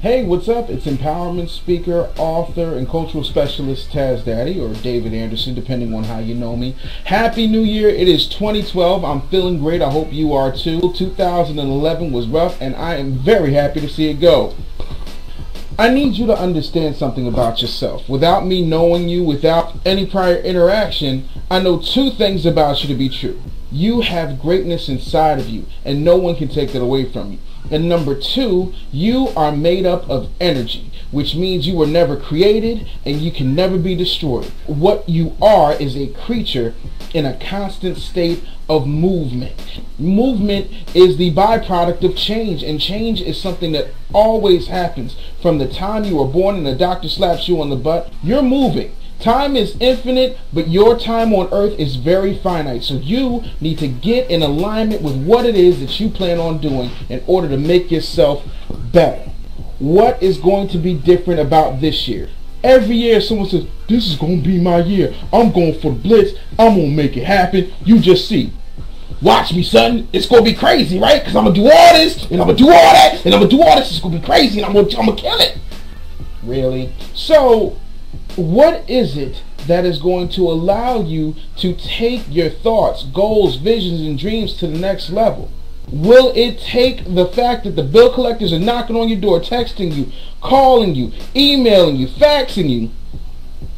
Hey, what's up? It's empowerment speaker, author, and cultural specialist Taz Daddy, or David Anderson, depending on how you know me. Happy New Year. It is 2012. I'm feeling great. I hope you are too. 2011 was rough, and I am very happy to see it go. I need you to understand something about yourself. Without me knowing you, without any prior interaction, I know two things about you to be true. You have greatness inside of you, and no one can take that away from you. And number two, you are made up of energy, which means you were never created and you can never be destroyed. What you are is a creature in a constant state of movement. Movement is the byproduct of change, and change is something that always happens. From the time you were born and the doctor slaps you on the butt, you're moving. Time is infinite, but your time on earth is very finite. So you need to get in alignment with what it is that you plan on doing in order to make yourself better. What is going to be different about this year? Every year someone says, this is going to be my year. I'm going for the blitz. I'm going to make it happen. You just see. Watch me, son. It's going to be crazy, right? Because I'm going to do all this, and I'm going to do all that, and I'm going to do all this. It's going to be crazy, and I'm going to kill it. Really? So what is it that is going to allow you to take your thoughts, goals, visions, and dreams to the next level? Will it take the fact that the bill collectors are knocking on your door, texting you, calling you, emailing you, faxing you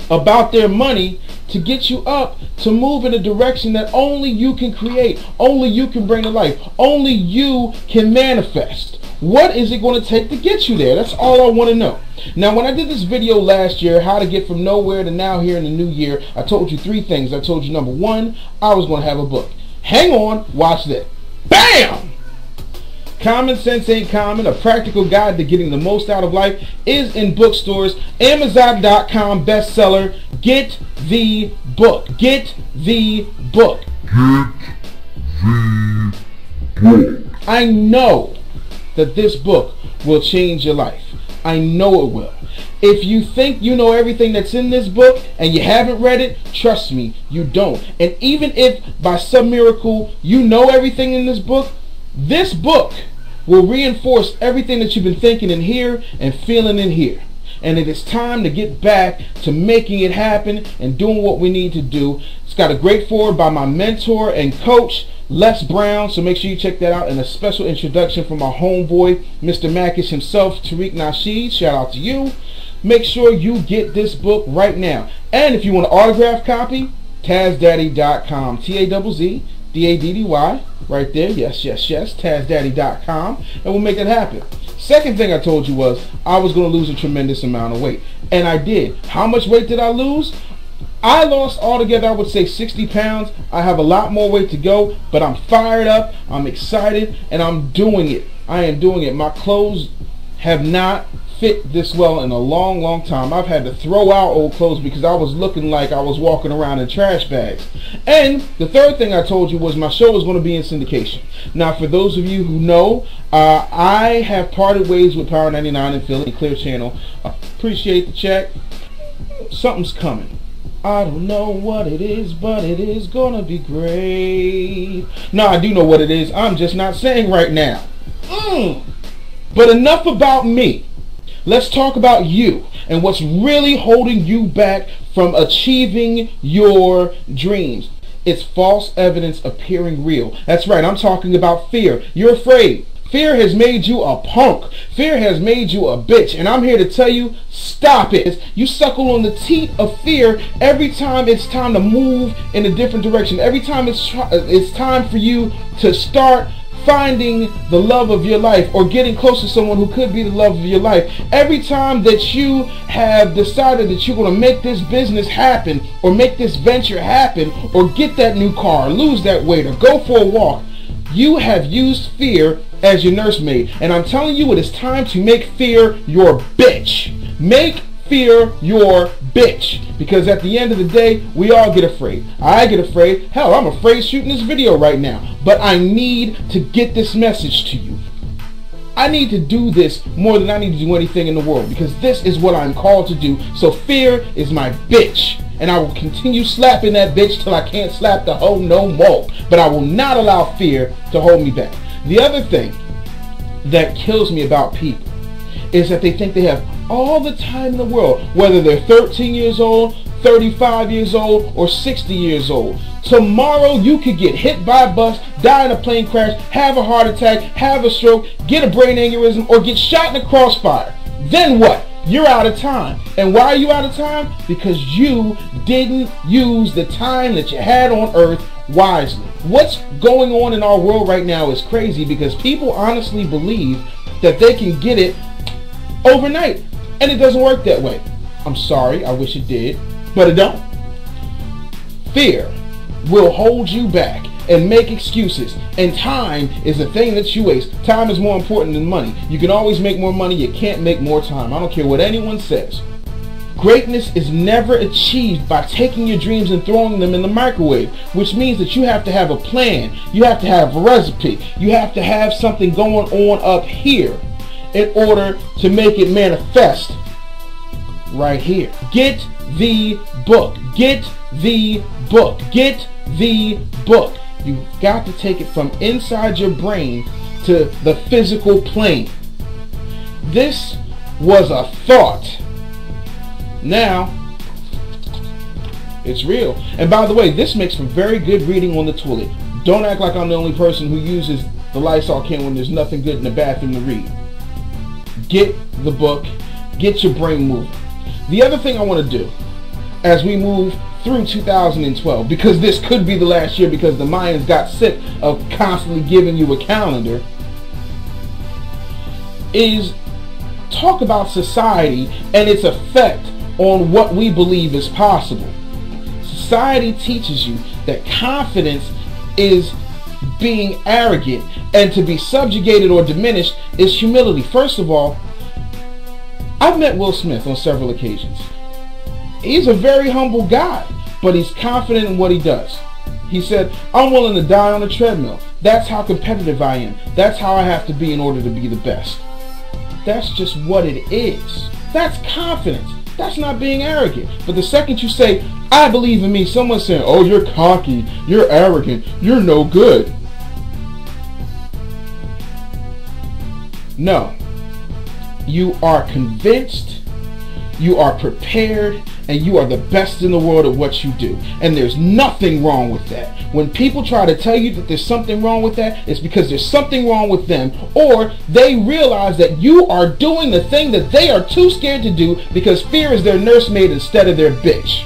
about their money to get you up to move in a direction that only you can create, only you can bring to life, only you can manifest? What is it going to take to get you there? That's all I want to know. Now, when I did this video last year, how to get from nowhere to now here in the new year, I told you three things. I told you, number one, I was going to have a book. Hang on, watch this. BAM! Common Sense Ain't Common, a practical guide to getting the most out of life, is in bookstores. Amazon.com bestseller. Get the book. Get the book. Get the book. I know that this book will change your life. I know it will. If you think you know everything that's in this book and you haven't read it, trust me, you don't. And even if by some miracle you know everything in this book will reinforce everything that you've been thinking in here and feeling in here. And it is time to get back to making it happen and doing what we need to do. It's got a great foreword by my mentor and coach, Les Brown, so make sure you check that out, and a special introduction from my homeboy, Mr. Mackish himself, Tariq Nasheed. Shout out to you. Make sure you get this book right now. And if you want an autograph copy, TazDaddy.com. TAZZDADDY, right there. Yes, TazDaddy.com, and we'll make it happen. Second thing I told you was I was going to lose a tremendous amount of weight, and I did. How much weight did I lose? I lost altogether, I would say 60 pounds. I have a lot more weight to go, but I'm fired up, I'm excited, and I'm doing it. I am doing it. My clothes have not fit this well in a long, long time. I've had to throw out old clothes because I was looking like I was walking around in trash bags. And the third thing I told you was my show was going to be in syndication. Now, for those of you who know, I have parted ways with Power 99 and Philly Clear Channel. Appreciate the check. Something's coming. I don't know what it is, but it is gonna be great. No, I do know what it is. I'm just not saying right now. But enough about me. Let's talk about you and what's really holding you back from achieving your dreams. It's false evidence appearing real. That's right, I'm talking about fear. You're afraid. Fear has made you a punk. Fear has made you a bitch. And I'm here to tell you, stop it. You suckle on the teat of fear every time it's time to move in a different direction. Every time it's time for you to start finding the love of your life or getting close to someone who could be the love of your life. Every time that you have decided that you're going to make this business happen or make this venture happen or get that new car or lose that weight or go for a walk, you have used fear as your nursemaid. And I'm telling you, it is time to make fear your bitch. Make fear your bitch. Because at the end of the day, we all get afraid. I get afraid. Hell, I'm afraid shooting this video right now. But I need to get this message to you. I need to do this more than I need to do anything in the world. Because this is what I'm called to do. So fear is my bitch. And I will continue slapping that bitch till I can't slap the hoe no more. But I will not allow fear to hold me back. The other thing that kills me about people is that they think they have all the time in the world, whether they're 13 years old, 35 years old, or 60 years old. Tomorrow you could get hit by a bus, die in a plane crash, have a heart attack, have a stroke, get a brain aneurysm, or get shot in a crossfire. Then what? You're out of time. And why are you out of time? Because you didn't use the time that you had on earth wisely. What's going on in our world right now is crazy because people honestly believe that they can get it overnight. And it doesn't work that way. I'm sorry, I wish it did, but it don't. Fear will hold you back and make excuses, and time is the thing that you waste. Time is more important than money. You can always make more money, you can't make more time. I don't care what anyone says. Greatness is never achieved by taking your dreams and throwing them in the microwave, which means that you have to have a plan, you have to have a recipe, you have to have something going on up here in order to make it manifest right here. Get the book. Get the book. Get the book. You've got to take it from inside your brain to the physical plane. This was a thought. Now, it's real. And by the way, this makes for very good reading on the toilet. Don't act like I'm the only person who uses the Lysol can when there's nothing good in the bathroom to read. Get the book. Get your brain moving. The other thing I want to do as we move through 2012, because this could be the last year because the Mayans got sick of constantly giving you a calendar, is talk about society and its effect on what we believe is possible. Society teaches you that confidence is being arrogant, and to be subjugated or diminished is humility. First of all, I've met Will Smith on several occasions. He's a very humble guy, but he's confident in what he does. He said, I'm willing to die on a treadmill. That's how competitive I am. That's how I have to be in order to be the best. That's just what it is. That's confidence. That's not being arrogant. But the second you say, I believe in me, someone's saying, oh, you're cocky, you're arrogant, you're no good. No. You are convinced, you are prepared, and you are the best in the world at what you do. And there's nothing wrong with that. When people try to tell you that there's something wrong with that, it's because there's something wrong with them, or they realize that you are doing the thing that they are too scared to do because fear is their nursemaid instead of their bitch.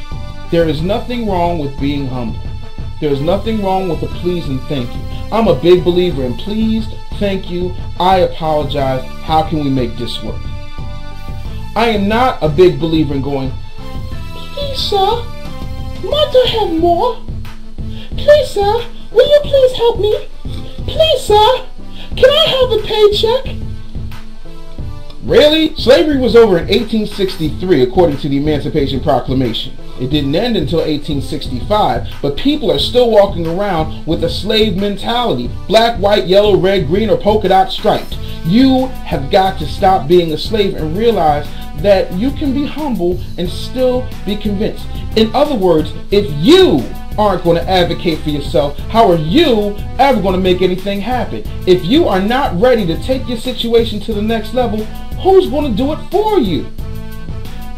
There is nothing wrong with being humble. There's nothing wrong with a please and thank you. I'm a big believer in please, thank you, I apologize, how can we make this work? I am not a big believer in going, please sir, might I have more? Please sir, will you please help me? Please sir, can I have a paycheck? Really? Slavery was over in 1863 according to the Emancipation Proclamation. It didn't end until 1865, but people are still walking around with a slave mentality. Black, white, yellow, red, green, or polka dot striped. You have got to stop being a slave and realize that you can be humble and still be convinced. In other words, if you aren't going to advocate for yourself, how are you ever going to make anything happen? If you are not ready to take your situation to the next level, who's going to do it for you?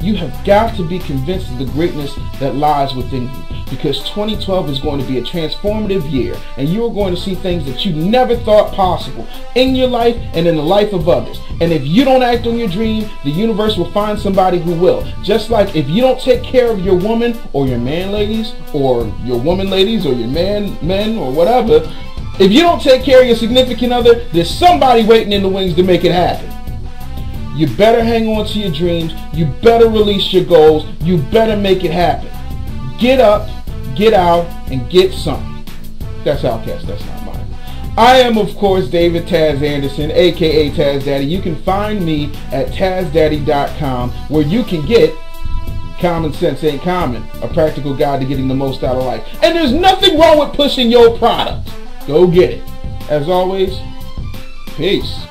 You have got to be convinced of the greatness that lies within you, because 2012 is going to be a transformative year, and you are going to see things that you never thought possible in your life and in the life of others. And if you don't act on your dream, the universe will find somebody who will. Just like if you don't take care of your woman or your man ladies, or your woman ladies or your men or whatever, if you don't take care of your significant other, there's somebody waiting in the wings to make it happen. You better hang on to your dreams. You better release your goals. You better make it happen. Get up, get out, and get something. That's Outcast. That's not mine. I am, of course, David Taz Anderson, a.k.a. Taz Daddy. You can find me at TazDaddy.com, where you can get Common Sense Ain't Common, a practical guide to getting the most out of life. And there's nothing wrong with pushing your product. Go get it. As always, peace.